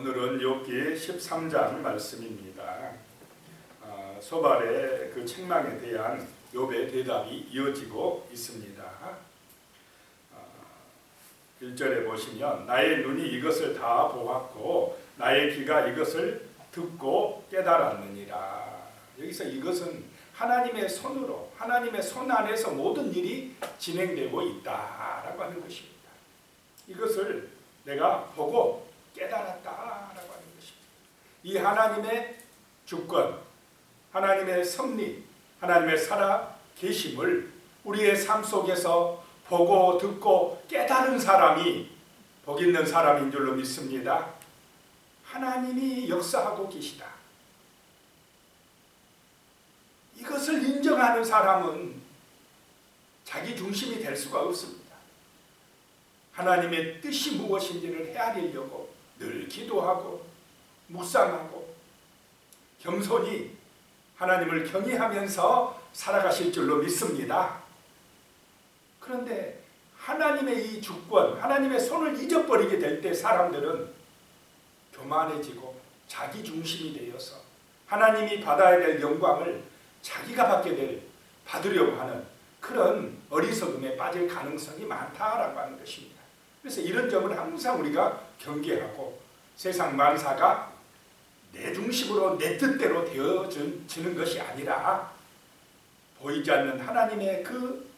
오늘은 욥기 13장 말씀입니다. 소발의 그 책망에 대한 욥의 대답이 이어지고 있습니다. 1절에 보시면 나의 눈이 이것을 다 보았고 나의 귀가 이것을 듣고 깨달았느니라. 여기서 이것은 하나님의 손으로, 하나님의 손 안에서 모든 일이 진행되고 있다라고 하는 것입니다. 이것을 내가 보고 깨달았다라고 하는 것입니다. 이 하나님의 주권, 하나님의 섭리, 하나님의 살아 계심을 우리의 삶 속에서 보고 듣고 깨달은 사람이 복 있는 사람인 줄로 믿습니다. 하나님이 역사하고 계시다. 이것을 인정하는 사람은 자기 중심이 될 수가 없습니다. 하나님의 뜻이 무엇인지를 헤아리려고 늘 기도하고 묵상하고 겸손히 하나님을 경외하면서 살아가실 줄로 믿습니다. 그런데 하나님의 이 주권, 하나님의 손을 잊어버리게 될 때 사람들은 교만해지고 자기 중심이 되어서 하나님이 받아야 될 영광을 자기가 받으려고 하는 그런 어리석음에 빠질 가능성이 많다라고 하는 것입니다. 그래서 이런 점을 항상 우리가 경계하고 세상 만사가 내 중심으로 내 뜻대로 되어지는 것이 아니라 보이지 않는 하나님의 그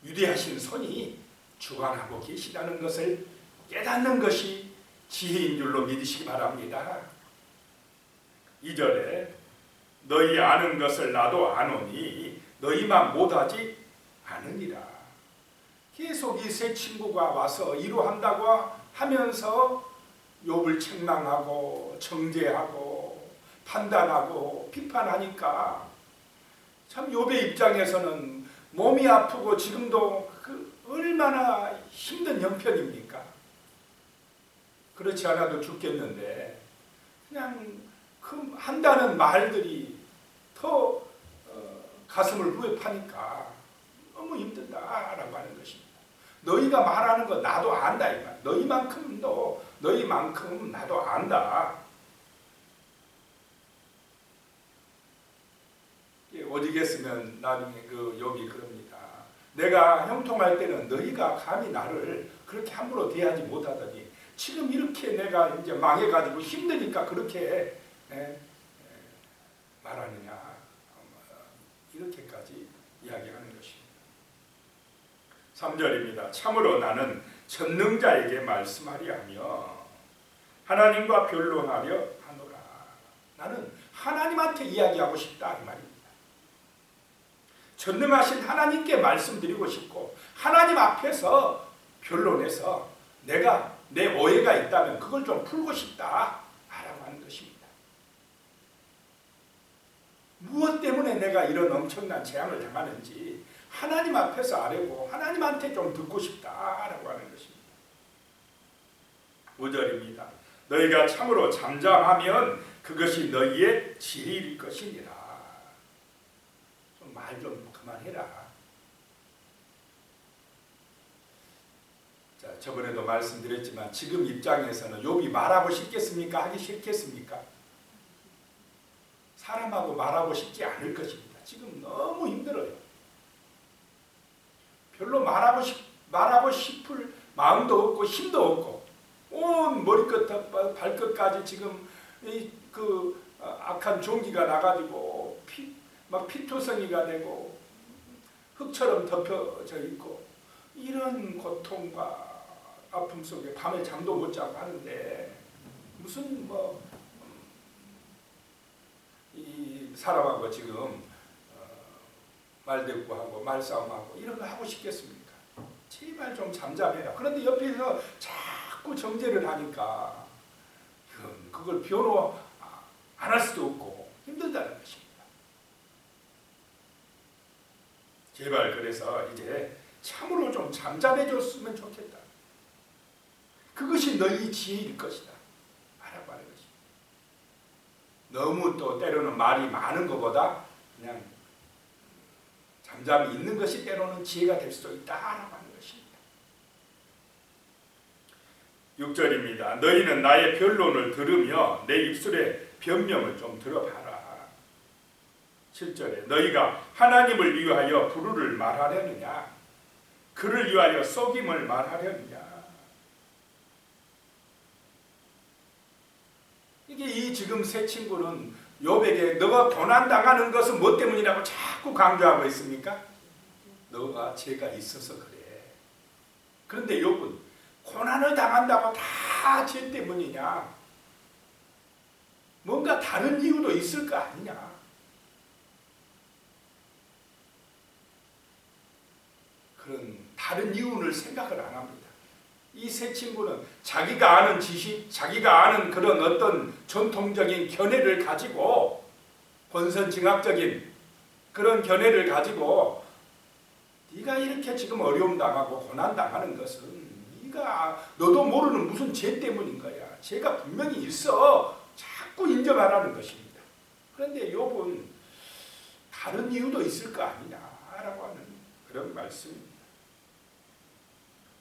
위대하신 손이 주관하고 계시다는 것을 깨닫는 것이 지혜인 줄로 믿으시기 바랍니다. 2절에 너희 아는 것을 나도 아노니 너희만 못하지 않으니라. 계속 이 세 친구가 와서 이루한다고 하면서 욥을 책망하고 정죄하고 판단하고 비판하니까 참 욥의 입장에서는 몸이 아프고 지금도 얼마나 힘든 형편입니까? 그렇지 않아도 죽겠는데 그냥 그 한다는 말들이 더 가슴을 후에 파니까 너무 힘들다라고 하는 것입니다. 너희가 말하는 거 나도 안다 이 말. 너희만큼 나도 안다. 오직했으면 나중에 그 욥이 그럽니다. 내가 형통할 때는 너희가 감히 나를 그렇게 함부로 대하지 못하더니 지금 이렇게 내가 이제 망해가지고 힘드니까 그렇게 말하느냐. 이렇게까지 이야기하는 것입니다. 3절입니다. 참으로 나는 전능자에게 말씀하리하며 하나님과 변론하려 하노라. 나는 하나님한테 이야기하고 싶다 이 말입니다. 전능하신 하나님께 말씀드리고 싶고 하나님 앞에서 변론해서 내가 내 오해가 있다면 그걸 좀 풀고 싶다 라고 하는 것입니다. 무엇 때문에 내가 이런 엄청난 재앙을 당하는지 하나님 앞에서 아뢰고 하나님한테 좀 듣고 싶다라고 하는 것입니다. 5절입니다. 너희가 참으로 잠잠하면 그것이 너희의 지혜일 것이니라. 말 좀 그만해라. 자, 저번에도 말씀드렸지만 지금 입장에서는 욥이 말하고 싶겠습니까? 하기 싫겠습니까? 사람하고 말하고 싶지 않을 것입니다. 지금 너무 힘들어요. 별로 말하고 싶을 마음도 없고 힘도 없고 온 머리끝부터 발끝까지 지금 그 악한 종기가 나가지고 막 피투성이가 되고 흙처럼 덮여져 있고 이런 고통과 아픔 속에 밤에 잠도 못 자고 하는데 무슨 이 사람하고 지금 말대꾸하고 말싸움하고 이런 거 하고 싶겠습니까? 제발 좀 잠잠해라. 그런데 옆에서 자꾸 정죄를 하니까 그걸 변호 안 할 수도 없고 힘들다는 것입니다. 제발 그래서 이제 참으로 좀 잠잠해 줬으면 좋겠다. 그것이 너희 지혜일 것이다. 라고 하는 것입니다. 너무 또 때로는 말이 많은 것보다 그냥 잠잠히 있는 것이 때로는 지혜가 될 수도 있다라고 하는 것입니다. 6절입니다. 너희는 나의 변론을 들으며 내 입술의 변명을 좀 들어봐라. 7절에 너희가 하나님을 위하여 불의를 말하려느냐 그를 위하여 속임을 말하려느냐. 이게 이 지금 세 친구는 욥에게 너가 고난당하는 것은 뭐 때문이라고 자꾸 강조하고 있습니까? 너가 죄가 있어서 그래. 그런데 욥은 고난을 당한다고 다 죄 때문이냐? 뭔가 다른 이유도 있을 거 아니냐? 그런 다른 이유를 생각을 안 합니다. 이 세 친구는 자기가 아는 지식, 자기가 아는 그런 어떤 전통적인 견해를 가지고 권선징악적인 그런 견해를 가지고 네가 이렇게 지금 어려움 당하고 고난 당하는 것은 네가 너도 모르는 무슨 죄 때문인 거야. 죄가 분명히 있어. 자꾸 인정하라는 것입니다. 그런데 욥은 다른 이유도 있을 거 아니냐라고 하는 그런 말씀입니다.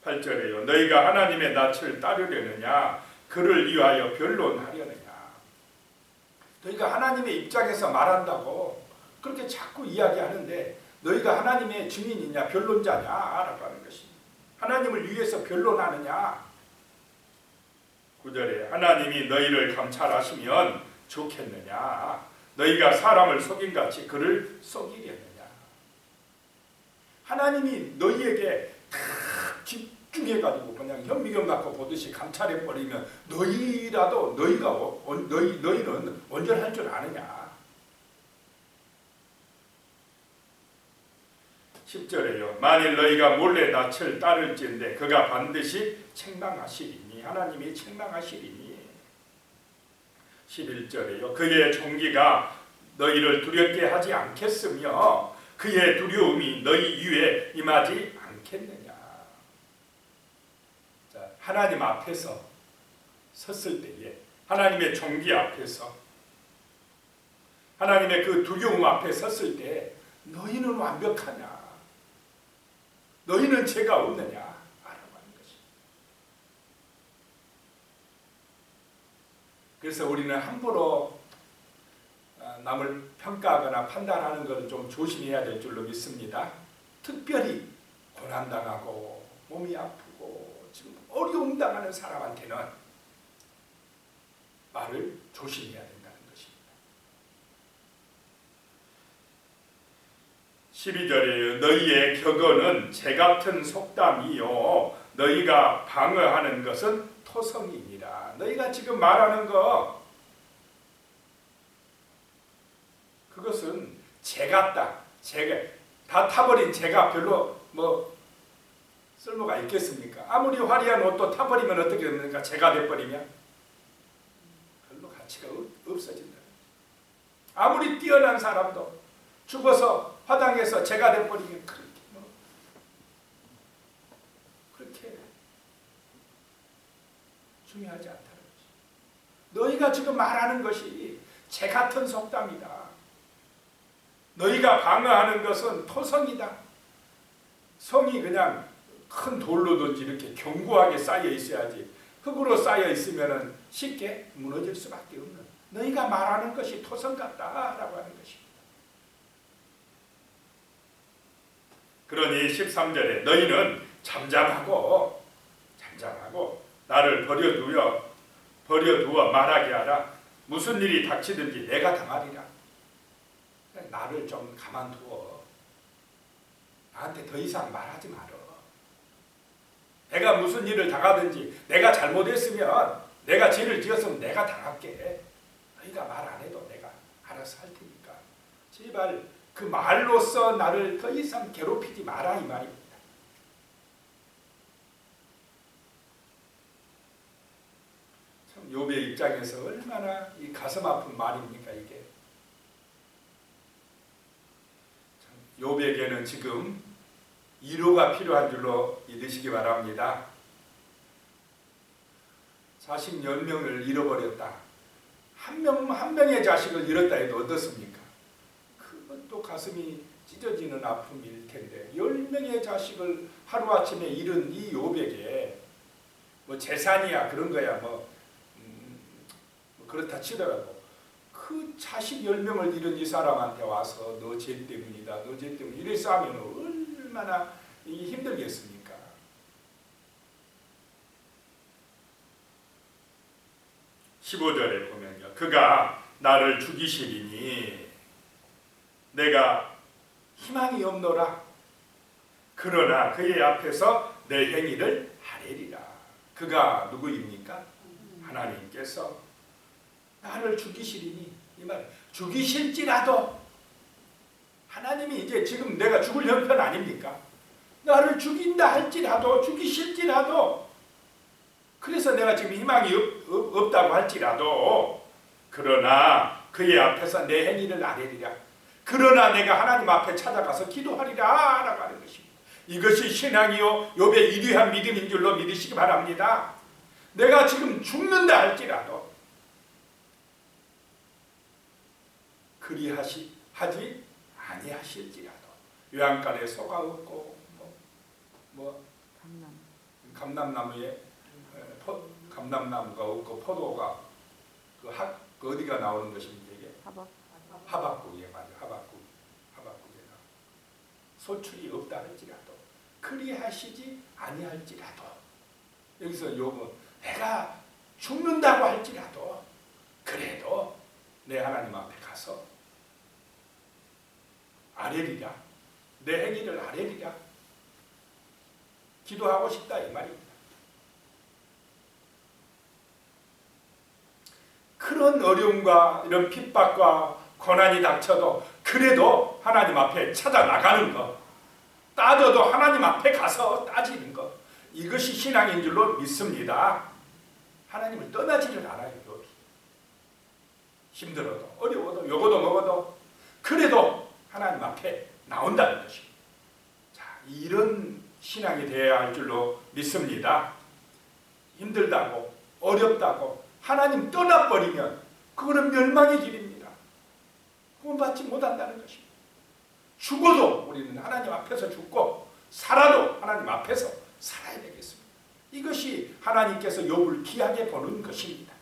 8절에요. 너희가 하나님의 낯을 따르려느냐 그를 위하여 변론하려느냐. 너희가 하나님의 입장에서 말한다고 그렇게 자꾸 이야기하는데 너희가 하나님의 증인이냐 변론자냐라고 하는 것입니다. 하나님을 위해서 변론하느냐. 9절에 하나님이 너희를 감찰하시면 좋겠느냐. 너희가 사람을 속임같이 그를 속이려느냐. 하나님이 너희에게 다 집중해가지고 그냥 현미경 갖고 보듯이 감찰해버리면 너희는 온전할 줄 아느냐. 10절에요. 만일 너희가 몰래 낯을 따를지인데 그가 반드시 책망하시리니. 하나님이 책망하시리니. 11절에요. 그의 종기가 너희를 두렵게 하지 않겠으며 그의 두려움이 너희 위에 임하지 않겠느냐. 자, 하나님 앞에서 섰을 때에 하나님의 종기 앞에서 하나님의 그 두려움 앞에 섰을 때 너희는 완벽하냐? 너희는 죄가 없느냐? 라고 하는 것입니다. 그래서 우리는 함부로 남을 평가하거나 판단하는 것을 좀 조심해야 될 줄로 믿습니다. 특별히 고난당하고 몸이 아프고 지금 어려움 당하는 사람한테는 말을 조심해야 된다는 것입니다. 12절에 너희의 격언은 재같은 속담이요 너희가 방어하는 것은 토성이니라. 너희가 지금 말하는 거 그것은 재 같다. 다 타버린 재가 별로 쓸모가 있겠습니까? 아무리 화려한 옷도 타버리면 어떻게 됩니까? 재가 돼버리면 별로 가치가 없어진다. 아무리 뛰어난 사람도 죽어서 화당해서 재가 돼버리면 그렇게 중요하지 않다는 거지. 너희가 지금 말하는 것이 재 같은 속담이다. 너희가 방어하는 것은 토성이다. 성이 그냥 큰 돌로든지 이렇게 견고하게 쌓여 있어야지 흙으로 쌓여 있으면 쉽게 무너질 수밖에 없는 너희가 말하는 것이 토성 같다라고 하는 것입니다. 그러니 13절에 너희는 잠잠하고 나를 버려두어 말하게 하라. 무슨 일이 닥치든지 내가 당하리라. 나를 좀 가만두어. 나한테 더 이상 말하지 마라. 내가 무슨 일을 당하든지 내가 잘못했으면 내가 죄를 지었으면 내가 당할게. 너희가 말 안 해도 내가 알아서 할 테니까 제발 그 말로써 나를 더 이상 괴롭히지 마라 이 말입니다. 참 욥의 입장에서 얼마나 이 가슴 아픈 말입니까 이게. 욥에게는 지금 위로가 필요한 줄로 믿으시기 바랍니다. 자식 10명을 잃어버렸다. 한 명의 자식을 잃었다 해도 어떻습니까? 그것도 가슴이 찢어지는 아픔일 텐데 10명의 자식을 하루아침에 잃은 이 욥에게 뭐 재산이야 그런 거야 뭐 그렇다 치더라도 그 자식 10명을 잃은 이 사람한테 와서 너 죄 때문이다, 너 죄 때문에 이래서 하면 얼마나 힘들겠습니까? (15절에) 보면요, 그가 나를 죽이시리니 내가 희망이 없노라. 그러나 그의 앞에서 내 행위를 아뢰리라. 그가 누구입니까? 하나님께서 나를 죽이시리니, 이 말, 죽이실지라도, 하나님이 이제 지금 내가 죽을 형편 아닙니까? 나를 죽인다 할지라도, 죽이실지라도, 그래서 내가 지금 희망이 없다고 할지라도, 그러나 그의 앞에서 내 행위를 아뢰리라. 그러나 내가 하나님 앞에 찾아가서 기도하리라 라고 하는 것입니다. 이것이 신앙이요 욥의 이리한 믿음인 줄로 믿으시기 바랍니다. 내가 지금 죽는다 할지라도 그리하지 아니하실지라도, 요한간에 소가 없고 감람나무에 감람나무가 없고 포도가 그 어디가 나오는 것입니까? 이게 하박국에 맞아. 하박국에 소출이 없다 할지라도, 그리하시지 아니할지라도, 여기서 욥은 내가 죽는다고 할지라도 그래도 내 하나님 앞에 가서 아뢰리라, 내 행위를 아뢰리라, 기도하고 싶다 이 말입니다. 그런 어려움과 이런 핍박과 고난이 닥쳐도 그래도 하나님 앞에 찾아나가는 것, 따져도 하나님 앞에 가서 따지는 것, 이것이 신앙인 줄로 믿습니다. 하나님을 떠나지를 않아요. 욥이 힘들어도 어려워도 요거도 먹어도 그래도 하나님 앞에 나온다는 것입니다. 자, 이런 신앙이 되어야 할 줄로 믿습니다. 힘들다고 어렵다고 하나님 떠나버리면 그거는 멸망의 길입니다. 구원받지 못한다는 것입니다. 죽어도 우리는 하나님 앞에서 죽고 살아도 하나님 앞에서 살아야 되겠습니다. 이것이 하나님께서 욥을 귀하게 보는 것입니다.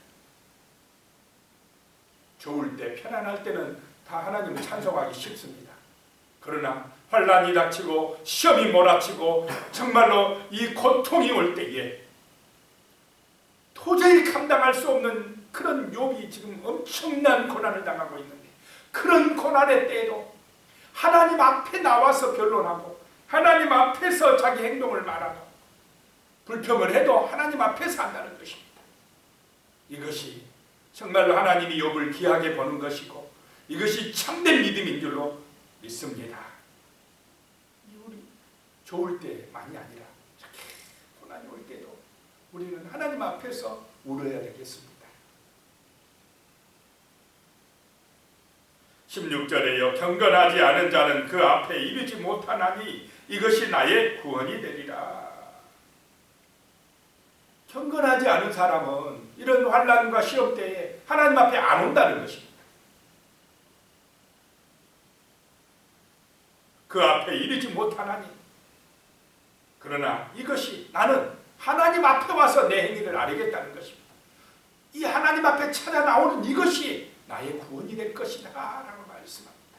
좋을 때 편안할 때는 다 하나님을 찬송하기 쉽습니다. 그러나 환난이 닥치고 시험이 몰아치고 정말로 이 고통이 올 때에 도저히 감당할 수 없는 그런 욥이 지금 엄청난 고난을 당하고 있는데, 그런 고난의 때에도 하나님 앞에 나와서 변론하고 하나님 앞에서 자기 행동을 말하고 불평을 해도 하나님 앞에서 한다는 것입니다. 이것이 정말로 하나님이 욥을 귀하게 보는 것이고 이것이 참된 믿음인 줄로 믿습니다. 우리 좋을 때만이 아니라 고난이 올 때도 우리는 하나님 앞에서 울어야 되겠습니다. 16절에요. 경건하지 않은 자는 그 앞에 이르지 못하나니 이것이 나의 구원이 되리라. 경건하지 않은 사람은 이런 환난과 시험 때에 하나님 앞에 안 온다는 것입니다. 그 앞에 이르지 못하나니, 그러나 이것이 나는 하나님 앞에 와서 내 행위를 아뢰겠다는 것입니다. 이 하나님 앞에 찾아 나오는 이것이 나의 구원이 될 것이다 라고 말씀합니다.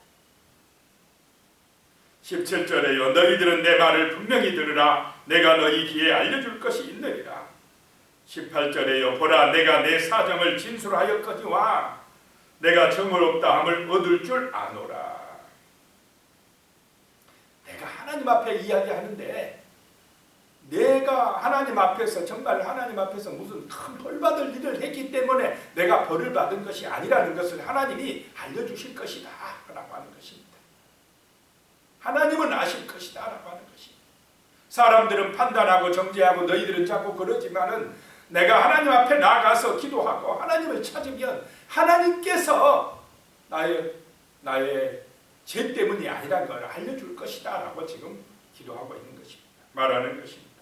17절에요. 너희들은 내 말을 분명히 들으라. 내가 너희 귀에 알려줄 것이 있느니라. 18절에요. 보라, 내가 내 사정을 진술하였거니와 내가 정의롭다 함을 얻을 줄 아노라. 내가 하나님 앞에 이야기하는데 내가 하나님 앞에서 정말 하나님 앞에서 무슨 큰 벌 받을 일을 했기 때문에 내가 벌을 받은 것이 아니라는 것을 하나님이 알려주실 것이다 라고 하는 것입니다. 하나님은 아실 것이다 라고 하는 것입니다. 사람들은 판단하고 정죄하고 너희들은 자꾸 그러지만은 내가 하나님 앞에 나가서 기도하고 하나님을 찾으면 하나님께서 나의 죄 때문이 아니라는 걸 알려줄 것이다 라고 지금 기도하고 있는 것입니다. 말하는 것입니다.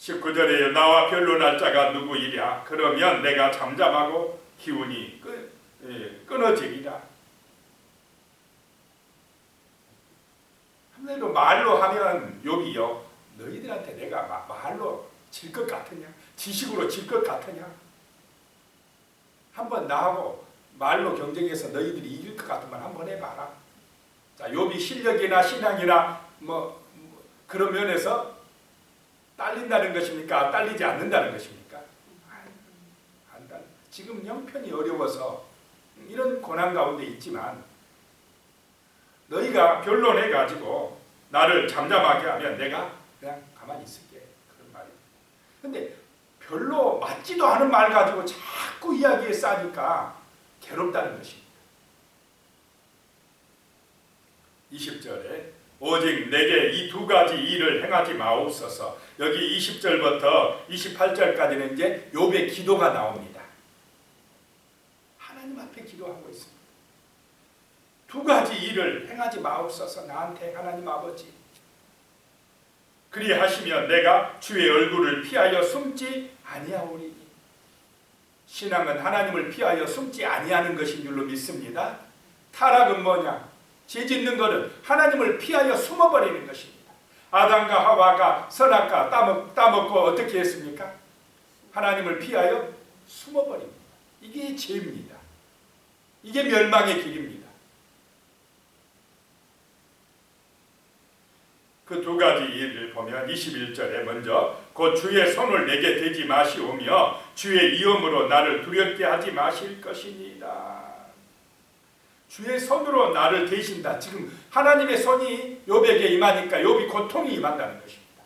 19절에 나와 변론할 자가 누구이랴. 그러면 내가 잠잠하고 기운이 끊어지리라. 한마디로 말로 하면 욥이요, 너희들한테 내가 말로 질 것 같으냐? 지식으로 질 것 같으냐? 한번 나하고 말로 경쟁해서 너희들이 이길 것 같으면 한번 해봐라. 자, 욥이 실력이나 신앙이나 그런 면에서 딸린다는 것입니까? 딸리지 않는다는 것입니까? 안 딸. 지금 형편이 어려워서 이런 고난 가운데 있지만 너희가 변론해가지고 나를 잠잠하게 하면 내가 그냥 가만히 있을게. 그런 말이에요. 근데 별로 맞지도 않은 말 가지고 자꾸 이야기에 싸니까 괴롭다는 것입니다. 20절에 오직 내게 이 두 가지 일을 행하지 마옵소서. 여기 20절부터 28절까지는 이제 욥의 기도가 나옵니다. 하나님 앞에 기도하고 있습니다. 두 가지 일을 행하지 마옵소서. 나한테 하나님 아버지. 그리하시면 내가 주의 얼굴을 피하여 숨지 아니하오리니. 신앙은 하나님을 피하여 숨지 아니하는 것인 줄로 믿습니다. 타락은 뭐냐? 죄 짓는 것은 하나님을 피하여 숨어버리는 것입니다. 아담과 하와가 선악과 따먹고 어떻게 했습니까? 하나님을 피하여 숨어버립니다. 이게 죄입니다. 이게 멸망의 길입니다. 그 두 가지 일을 보면 21절에 먼저 곧 주의 손을 내게 대지 마시오며 주의 이름으로 나를 두렵게 하지 마실 것이니이다. 주의 손으로 나를 대신다. 지금 하나님의 손이 욥에게 임하니까 욥이 고통이 임한다는 것입니다.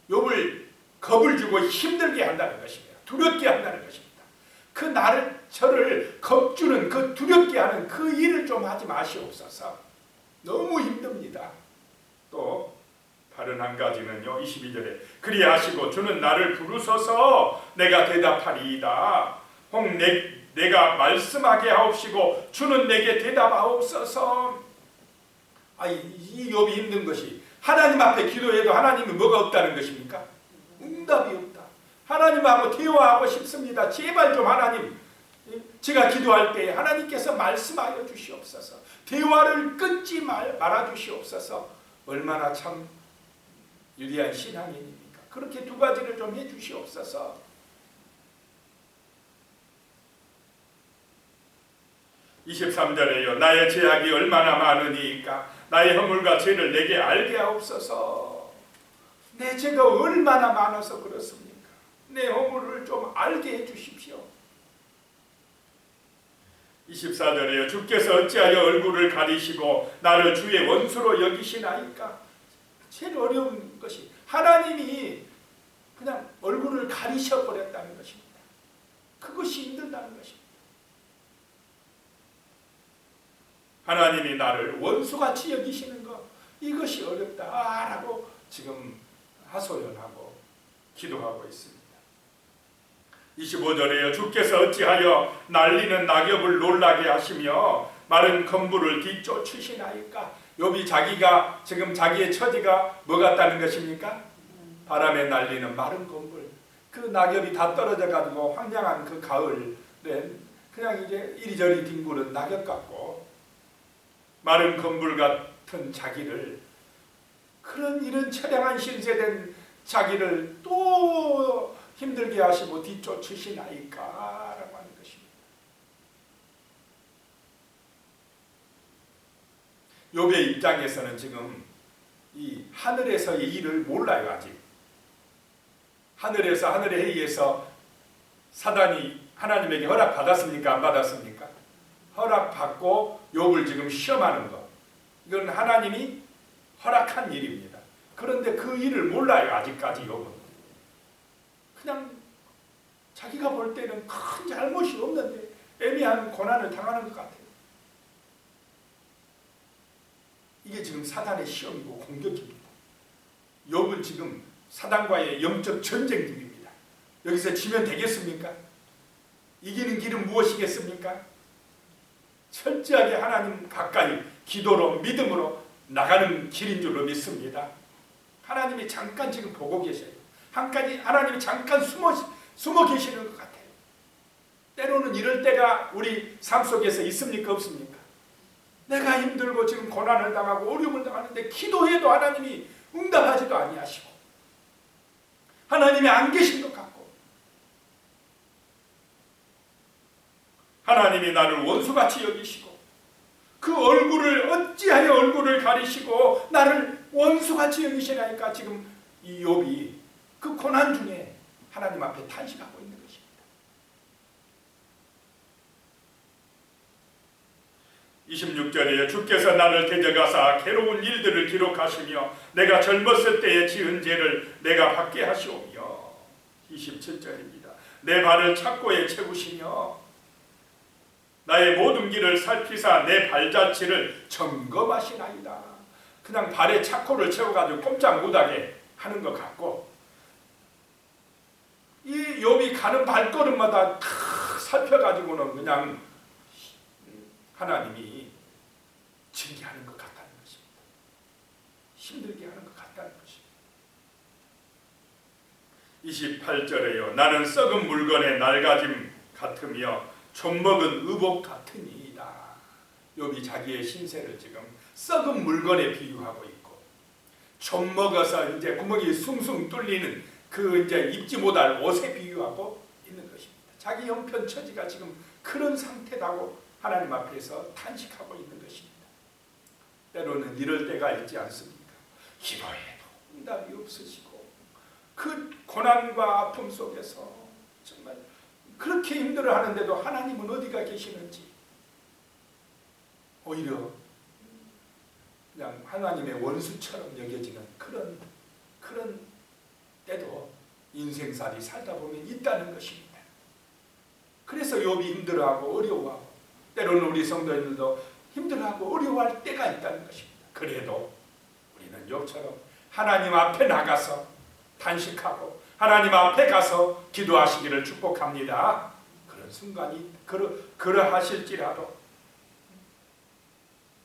욥을 겁을 주고 힘들게 한다는 것입니다. 두렵게 한다는 것입니다. 그 저를 겁주는 그 두렵게 하는 그 일을 좀 하지 마시옵소서. 너무 힘듭니다. 또 다른 한 가지는요. 22절에 그리하시고 주는 나를 부르소서 내가 대답하리이다. 혹 내가 말씀하게 하옵시고 주는 내게 대답하옵소서. 이 욥이 힘든 것이 하나님 앞에 기도해도 하나님이 뭐가 없다는 것입니까? 응답이 없다. 하나님하고 대화하고 싶습니다. 제발 좀 하나님, 제가 기도할 때 하나님께서 말씀하여 주시옵소서. 대화를 끊지 말아 주시옵소서. 얼마나 참 유리한 신앙인입니까? 그렇게 두 가지를 좀 해주시옵소서. (23절에요) 나의 죄악이 얼마나 많으니까 나의 허물과 죄를 내게 알게 하옵소서. 내 죄가 얼마나 많아서 그렇습니까? 내 허물을 좀 알게 해주십시오. 24절에요 주께서 어찌하여 얼굴을 가리시고 나를 주의 원수로 여기시나이까. 제일 어려운 것이 하나님이 그냥 얼굴을 가리셔버렸다는 것입니다. 그것이 힘들다는 것입니다. 하나님이 나를 원수같이 여기시는 것, 이것이 어렵다라고 지금 하소연하고 기도하고 있습니다. 25절에요 주께서 어찌하여 날리는 낙엽을 놀라게 하시며 마른 건물을 뒤쫓으시나이까. 욥이 자기가 지금 자기의 처지가 뭐 같다는 것입니까? 바람에 날리는 마른 건물. 그 낙엽이 다 떨어져 가지고 황량한 그 가을엔 그냥 이제 이리저리 뒹구는 낙엽 같고 마른 건물 같은 자기를, 그런 이런 처량한 신세된 자기를 또 힘들게 하시고 뒤쫓으시나이까 라고 하는 것입니다. 욥의 입장에서는 지금 이 하늘에서의 일을 몰라요. 아직 하늘에서 하늘의 회의에서 사단이 하나님에게 허락받았습니까? 안 받았습니까? 허락받고 욥을 지금 시험하는 것, 이건 하나님이 허락한 일입니다. 그런데 그 일을 몰라요. 아직까지 욥은 그냥 자기가 볼 때는 큰 잘못이 없는데 애매한 고난을 당하는 것 같아요. 이게 지금 사단의 시험이고 공격입니다. 욥은 지금 사단과의 영적 전쟁 중입니다. 여기서 지면 되겠습니까? 이기는 길은 무엇이겠습니까? 철저하게 하나님 가까이 기도로 믿음으로 나가는 길인 줄로 믿습니다. 하나님이 잠깐 지금 보고 계셔요. 하나님이 잠깐 숨어 계시는 것 같아요. 때로는 이럴 때가 우리 삶 속에서 있습니까? 없습니까? 내가 힘들고 지금 고난을 당하고 어려움을 당하는데 기도해도 하나님이 응답하지도 아니하시고 하나님이 안 계신 것 같고, 하나님이 나를 원수같이 여기시고, 그 얼굴을 어찌하여 얼굴을 가리시고 나를 원수같이 여기시나이까. 지금 이 욥이 그 고난 중에 하나님 앞에 탄식하고 있는 것입니다. 26절에 주께서 나를 데려가사 괴로운 일들을 기록하시며 내가 젊었을 때에 지은 죄를 내가 받게 하시오며. 27절입니다. 내 발을 착고에 채우시며 나의 모든 길을 살피사 내 발자취를 점검하시나이다. 그냥 발에 착고를 채워가지고 꼼짝 못하게 하는 것 같고, 이 욥이 가는 발걸음마다 탁 살펴가지고는 그냥 하나님이 징계하는 것 같다는 것입니다. 힘들게 하는 것 같다는 것입니다. 28절에요. 나는 썩은 물건의 낡아짐 같으며 좀 먹은 의복 같으니이다. 욥이 자기의 신세를 지금 썩은 물건에 비유하고 있고, 좀 먹어서 이제 구멍이 숭숭 뚫리는 그 이제 입지 못할 옷에 비유하고 있는 것입니다. 자기 형편 처지가 지금 그런 상태라고 하나님 앞에서 탄식하고 있는 것입니다. 때로는 이럴 때가 있지 않습니까? 기도해도 응답이 없으시고 그 고난과 아픔 속에서 정말 그렇게 힘들어하는데도 하나님은 어디가 계시는지, 오히려 그냥 하나님의 원수처럼 여겨지는 그런 때도 인생살이 살다 보면 있다는 것입니다. 그래서 욥이 힘들어하고 어려워하고, 때로는 우리 성도님들도 힘들어하고 어려워할 때가 있다는 것입니다. 그래도 우리는 욥처럼 하나님 앞에 나가서 단식하고 하나님 앞에 가서 기도하시기를 축복합니다. 그런 순간이 그러하실지라도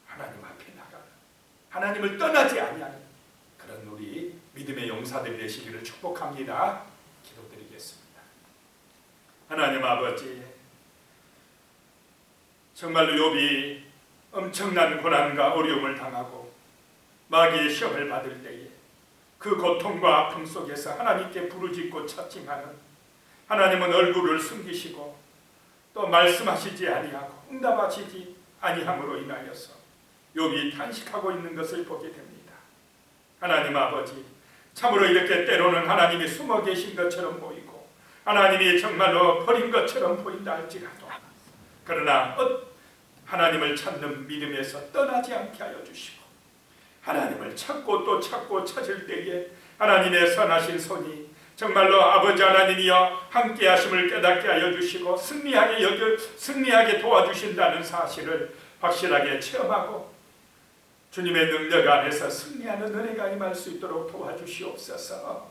하나님 앞에 나가는, 하나님을 떠나지 아니하는 그런 우리 믿음의 용사들이 되시기를 축복합니다. 기도드리겠습니다. 하나님 아버지, 정말로 욥이 엄청난 고난과 어려움을 당하고 마귀의 시험을 받을 때에 그 고통과 아픔 속에서 하나님께 부르짖고 찾지만은 하나님은 얼굴을 숨기시고 또 말씀하시지 아니하고 응답하시지 아니함으로 인하여서 욥이 탄식하고 있는 것을 보게 됩니다. 하나님 아버지, 참으로 이렇게 때로는 하나님이 숨어 계신 것처럼 보이고 하나님이 정말로 버린 것처럼 보인다 할지라도, 그러나 하나님을 찾는 믿음에서 떠나지 않게 하여 주시고, 하나님을 찾고 또 찾고 찾을 때에 하나님의 선하신 손이 정말로 아버지 하나님이여 함께 하심을 깨닫게 하여 주시고 승리하게 도와주신다는 사실을 확실하게 체험하고 주님의 능력 안에서 승리하는 은혜가 임할 수 있도록 도와주시옵소서.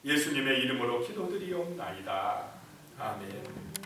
예수님의 이름으로 기도드리옵나이다. 아멘.